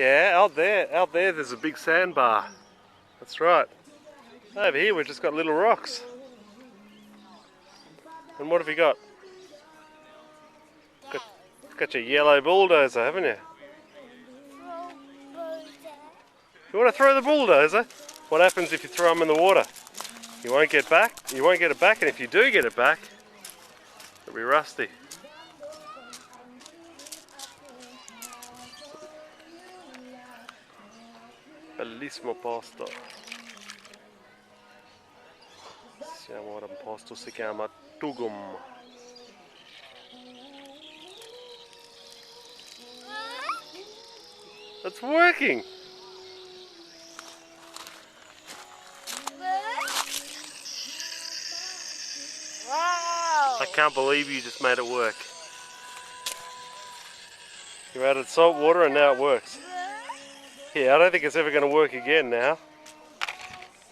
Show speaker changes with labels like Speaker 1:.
Speaker 1: Yeah, out there there's a big sandbar. That's right. Over here we've just got little rocks. And what have you got? Got your yellow bulldozer, haven't you? You want to throw the bulldozer? What happens if you throw them in the water? You won't get back. You won't get it back, and if you do get it back, it'll be rusty. Bellissimo posto. Siamo ora a un posto, si chiama Toogoom. It's working!
Speaker 2: Wow!
Speaker 1: I can't believe you just made it work. You added salt water and now it works. Yeah, I don't think it's ever going to work again now.